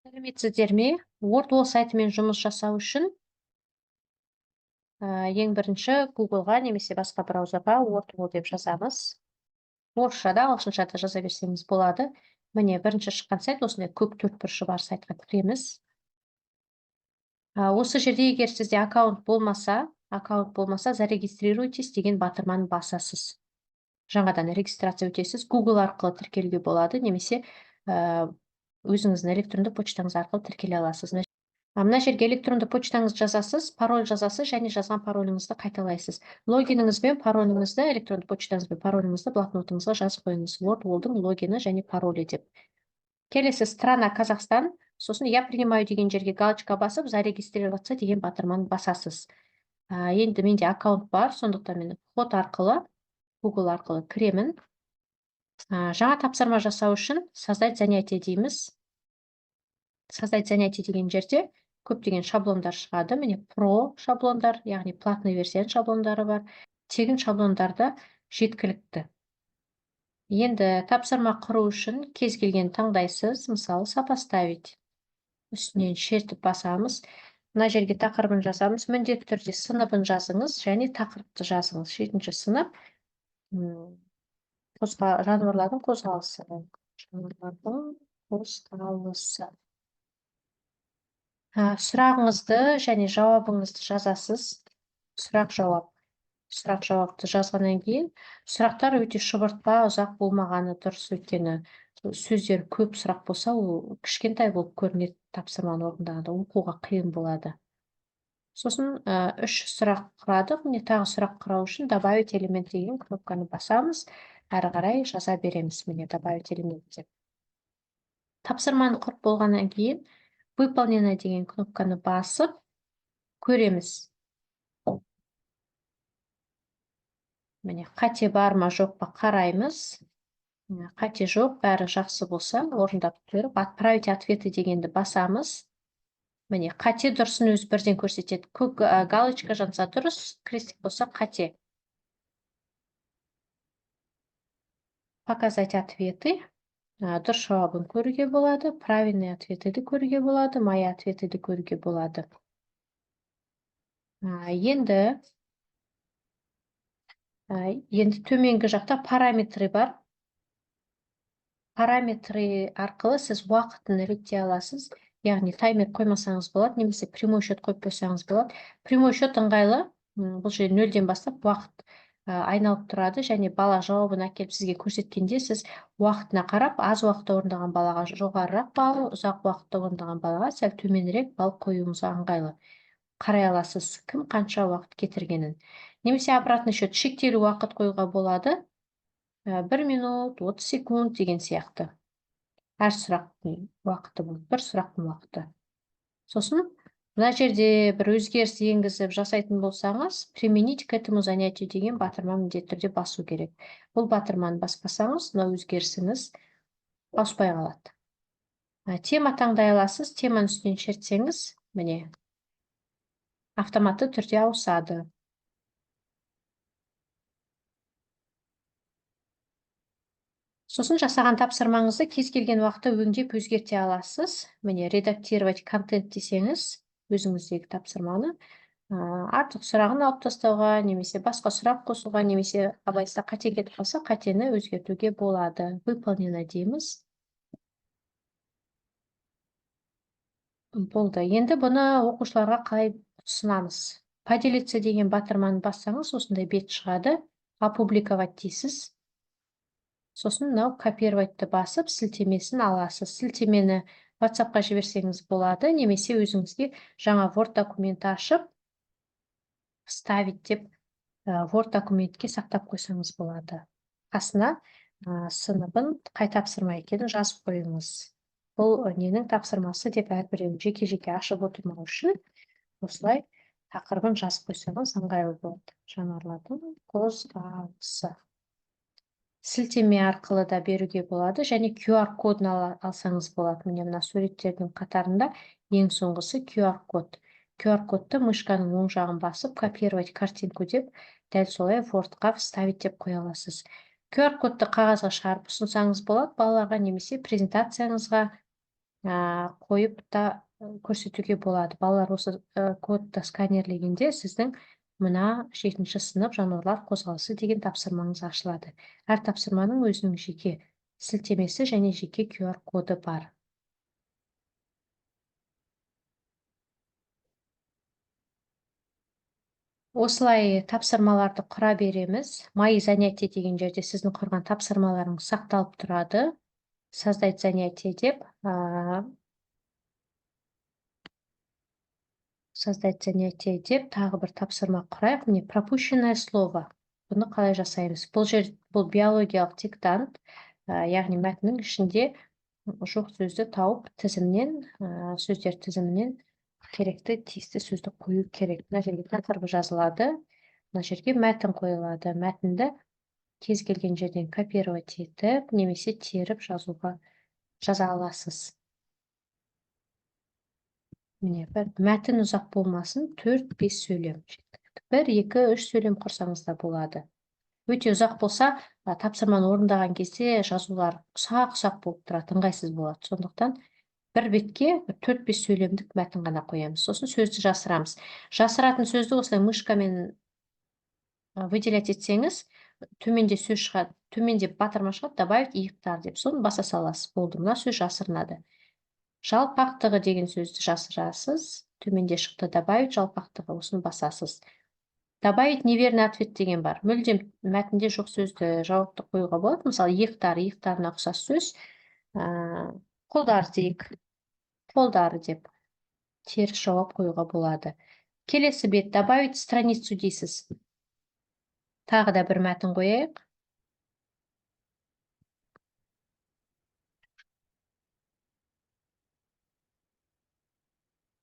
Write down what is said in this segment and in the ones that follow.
Сәлеметсіздер ме? Wordwall сайтымен жұмыс жасау үшін ең бірінші Google-ға немесе басқа браузерға Wordwall деп жазамыз. Орысшада, ағылшыншада жаза берсеңіз болады. Міне, бірінші шыққан сайт осындай көк төртбұрышы бар сайтқа кіреміз. Осы жерде егер сізде аккаунт болмаса, зарегистрируйтесь деген батырманы басасыз. Жаңадан регистрация өтесіз. Google арқылы тіркелуге болады, немесе өзіңіздің электронды почтаңыз арқылы тіркеле аласыз. Мына жерге электронды почтаңызды жазасыз, пароль жазасыз және жазған пароліңізді қайталайсыз. Логиніңіз бен пароліңізді, электронды почтаңыз бен пароліңізді блокнотыңызға жазып қойыңыз. Wordwallдың логині және паролі деп. Келесі страна Қазақстан, сосын я принимаю деген жерге галочка басып, зарегистрироваться деген батырманы басасыз. Енді менде аккаунт бар, сондықтан мен вход арқылы, Google арқылы кіремін. Жаңа тапсырма жасау үшін создать занятие дейміз. Создать занятие деген жерде көптеген шаблондар шығады. Міне, про шаблондар, яғни платный версияның шаблондары бар. Тегін шаблондарда жеткілікті. Енді тапсырма құру үшін кез келген таңдайсыз, мысалы, сопоставить. Үстінен шертіп басамыз. Мына жерге тақырыбын жазамыз. Міндетті түрде сыныбын жазыңыз және тақырыпты жазыңыз. 7-ші сынып жануарлардың қозғалысы. Сұрағыңызды және жауабыңызды жазасыз. Сұрақ-жауапты жазғаннан кейін, сұрақтар өте шұбыртпа, ұзақ болмағаны дұрыс, өйткені сөздер көп сұрақ болса, ол кішкентай болып көрінеді тапсырманы орындағанда, оқуға қиын болады. Сосын 3 сұрақ құрадық. Міне, тағы сұрақ құрау үшін добавить элемент деген кнопканы басамыз, әрі қарай жаза береміз. Міне, добавить элемент деп. Тапсырманы құрып болғаннан кейін выполнено деген кнопканы басып көреміз. Міне, қате бар ма, жоқ па қараймыз. Қате жоқ, бәрі жақсы болса, орындап көріп, отправить ответы дегенді басамыз. Міне, қате дұрысын өзі бірден көрсетеді. Көк галочка жанса дұрыс, крестик болса қате. Показать ответы. Дұрыс жауабын көруге болады, правильный ответті көруге болады, мои ответті көруге болады. Енді төменгі жақта параметрі бар. Параметрі арқылы сіз уақытын реттей аласыз. Яғни таймер қоймасаңыз болады, немесе прямой счет қойып қойсаңыз болады. Прямой счет ыңғайлы. Бұл жерде 0-ден бастап уақыт айналып тұрады, және бала жауабын әкеліп сізге көрсеткенде сіз уақытына қарап, аз уақытта орындаған балаға жоғарырақ бал, ұзақ уақытта орындаған балаға сәл төменірек бал қоюыңызға ыңғайлы. Қарай аласыз, кім қанша уақыт кетіргенін. Немесе обратный счет, шектеулі уақыт қоюға болады. 1 минут, 30 секунд деген сияқты. Әр сұрақтың уақыты бұл, бір сұрақтың уақыты. Сосын, мына жерде бір өзгеріс енгізіп жасайтын болсаңыз, применить к этому занятию деген батырма міндетті түрде басу керек. Бұл батырманы баспасаңыз, мына өзгерісіңіз ауыспай қалады. Тема таңдай аласыз, теманы үстінен шертсеңіз, міне, автоматты түрде ауысады. Сосын жасаған тапсырмаңызды кез келген уақытта өңдеп өзгерте аласыз. Міне, редактировать контент десеңіз, өзіңіздегі тапсырманы артық сұрағын алып тастауға, немесе басқа сұрақ қосуға, немесе абайсызда қате кетіп қалса, қатені өзгертуге болады. Выполнено дейміз. Болды. Енді бұны оқушыларға қалай ұсынамыз? Поделиться деген батырманы бассаңыз, осындай бет шығады. Опубликовать дейсіз. Сосын мынау копировайтты басып, сілтемесін аласыз. Сілтемені WhatsApp-қа жіберсеңіз болады, немесе өзіңізге жаңа Word документті ашып, вставить деп Word документке сақтап қойсаңыз болады. Қасына сыныбын қай тапсырма екенін жазып қойыңыз. Бұл ненің тапсырмасы деп әрбіреуін жеке-жеке ашып отырмау үшін осылай тақырыбын жазып қойсаңыз ыңғайлы болады. Жануарлардың қозғалысы. Сілтеме арқылы да беруге болады, және QR кодын алсаңыз болады. Міне, мына суреттердің қатарында ең соңғысы QR код. QR кодты мышканың оң жағын басып, копировать картинку деп, дәл солай Word-ға вставить деп қоя аласыз. QR кодты қағазға шығарып ұсынсаңыз болады балаларға, немесе презентацияңызға қойып та көрсетуге болады. Балалар осы кодты сканерлегенде сіздің мына 7-ші сынып жануарлар қозғалысы деген тапсырмаңыз ашылады. Әр тапсырманың өзінің жеке сілтемесі және жеке QR коды бар. Осылай тапсырмаларды құра береміз. Мои занятия деген жерде сіздің құрған тапсырмаларыңыз сақталып тұрады. Создать занятие деп, создать занятие деп тағы бір тапсырма құрайық. Міне пропущенное слово. Бұны қалай жасаймыз? Бұл биологиялық диктант, яғни мәтіннің ішінде жоқ сөзді тауып тізімнен, сөздер тізімінен керекті тиісті сөзді қою керек. Мына жерге тақырыбы жазылады. Мына жерге мәтін қойылады. Мәтінді кез келген жерден копировать етіп, немесе теріп жаза аласыз. Міне, мәтін ұзақ болмасын, 4-5 сөйлем. 1-2-3 сөйлем құрсаңыз да болады. Өте ұзақ болса, тапсырманы орындаған кезде жазулар ұсақ-ұсақ болып тұрады, ыңғайсыз болады. Сондықтан бір бетке 4-5 сөйлемдік мәтін ғана қоямыз. Сосын сөзді жасырамыз. Жасыратын сөзді осылай мышкамен выделять етсеңіз, төменде сөз шығады, төменде батырма шығады, добавить иықтар деп. Соны баса саласыз. Болды, мына сөз жасырынады. Жалпақтығы деген сөзді жасырасыз. Төменде шықты добавить жалпақтығы, осыны басасыз. Добавить неверный ответ деген бар. Мүлдем мәтінде жоқ сөзді жауапты қоюға болады. Мысалы, иықтарына ұқсас сөз, қолдар дейік, қолдары деп теріс жауап қоюға болады. Келесі бет, добавить страницу дейсіз. Тағы да бір мәтін қояйық.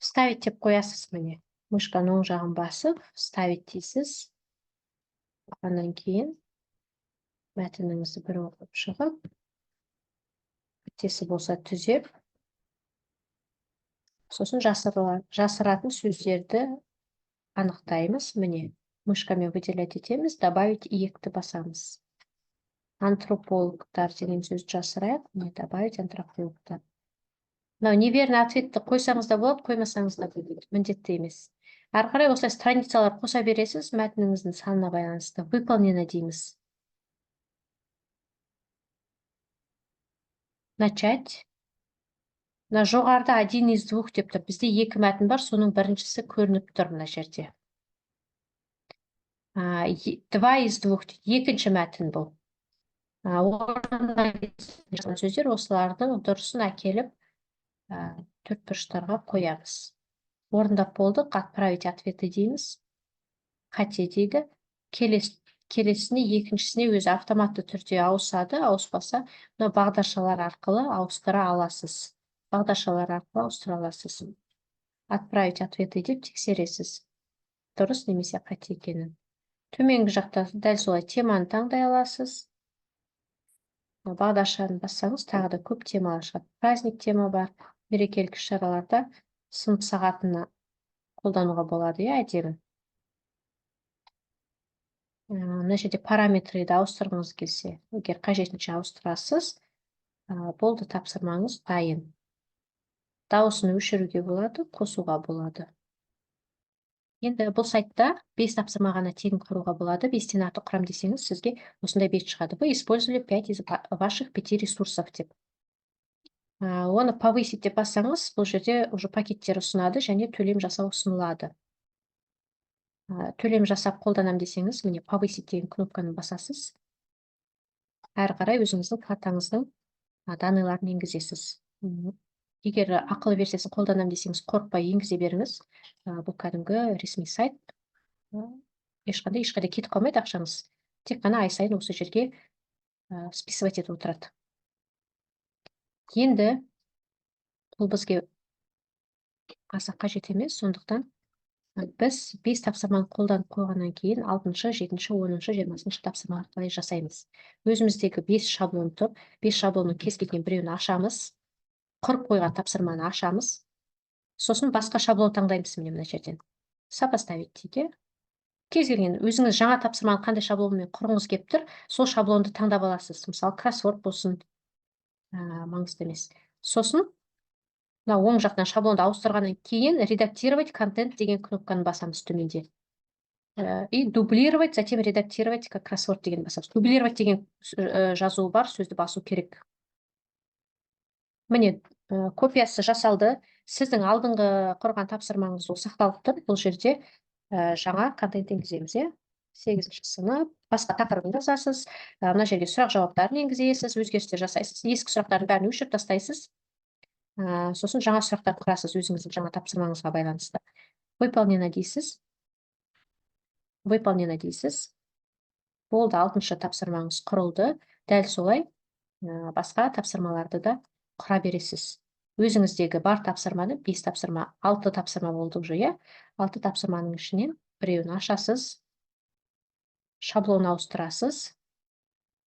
Вставить деп қоясыз міне. Мышканың оң жағын басып, вставить дейсіз. Одан кейін мәтініңізді бір оқып шығып, нүктесі болса түзеп, сосын жасыратын сөздерді анықтаймыз. Міне, мышкамен выделять етеміз, добавить иекті басамыз. Антропологтар деген сөзді жасырайық, міне, добавить антропологтар. Неверный ответті қойсаңыз да болады, қоймасаңыз да болады, міндетті емес. Әрі қарай осылай страницалар қоса бересіз, мәтініңіздің санына байланысты. Выполнено дейміз. Начать. Жоғарыда 1 из 2 деп тұр. Бізде 2 мәтін бар, соның біріншісі көрініп тұр мына жерде. 2 из 2, екінші мәтін бұл. Сөздер осылардың дұрысын әкеліп, 4 бұрыштарға қоямыз. Орындап болдық, отправить ответы дейміз. Қате дейді. Келесіне, екіншісіне өзі автоматты түрде ауысады, ауыспаса, бағдаршалар арқылы ауыстыра аласыз. Отправить ответы деп тексересіз. Дұрыс немесе қате екенін. Төменгі жақта дәл солай теманы таңдай аласыз. Бағдаршаны бассаңыз, тағы да көп темалар шығады. Праздник тема бар. Мерекелік шараларда сынып сағатына қолдануға болады, әдемі. Мына жерде параметрді ауыстырғыңыз келсе, егер қажетінше ауыстырасыз, болды, тапсырмаңыз дайын. Дауысын өшіруге болады, қосуға болады. Енді бұл сайтта 5 тапсырма ғана тегін құруға болады. 5-тен артық құрам десеңіз, сізге осындай бет шығады. Вы использовали 5 из ваших 5 ресурсов деп. Оны повысить деп бассаңыз, бұл жерде уже пакеттер ұсынады және төлем жасау ұсынылады. Төлем жасап қолданам десеңіз, міне повысить деген кнопканы басасыз. Әрі қарай өзіңіздің картаңыздың данныйларын енгізесіз. Егер ақылы версиясын қолданам десеңіз, қорықпай енгізе беріңіз. Бұл кәдімгі ресми сайт. Ешқандай кетіп қалмайды ақшаңыз. Тек қана ай сайын осы жерге списывать етіп отырады. Енді бұл бізге аса қажет емес, сондықтан біз 5 тапсырманы қолданып қойғаннан кейін 6-шы, 7-ші, 10-шы, 20-шы тапсырмалар қалай жасаймыз. Өзіміздегі 5 шаблон тұр. 5 шаблонның кез келген біреуін ашамыз. Құрып қойған тапсырманы ашамыз. Сосын басқа шаблон таңдаймыз мына жерден. Сопоставить дейді. Кез келген өзіңіз жаңа тапсырманы қандай шаблонмен құрғыңыз келіп тұр, сол шаблонды таңдап аласыз. Мысалы, кроссворд болсын, маңызды емес. Сосын мына оң жақтан шаблонды ауыстырғаннан кейін редактировать контент деген кнопканы басамыз төменде. И дублировать, затем редактировать как кроссворд деген басамыз. Дублировать деген жазуы бар, сөзді басу керек. Міне, копиясы жасалды. Сіздің алдыңғы құрған тапсырмаңыз ол сақталып тұр. Бұл жерде жаңа контент енгіземіз, иә? 8-ші сынып, басқа тақырыбын жазасыз. Мына жерге сұрақ жауаптарын енгізесіз, өзгерістер жасайсыз. Ескі сұрақтардың бәрін өшіріп тастайсыз. Сосын жаңа сұрақтар құрасыз өзіңіздің жаңа тапсырмаңызға байланысты. Выполнено дейсіз. Выполнено дейсіз. Болды, 6-шы тапсырмаңыз құрылды. Дәл солай басқа тапсырмаларды да құра бересіз. Өзіңіздегі бар тапсырманы 5 тапсырма, 6 тапсырма болды уже, иә? 6 тапсырманың ішінен біреуін ашасыз, шаблон ауыстырасыз,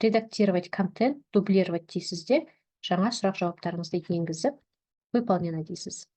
редактировать контент, дублировать дейсіз де, жаңа сұрақ жауаптарыңызды енгізіп, выполнено дейсіз.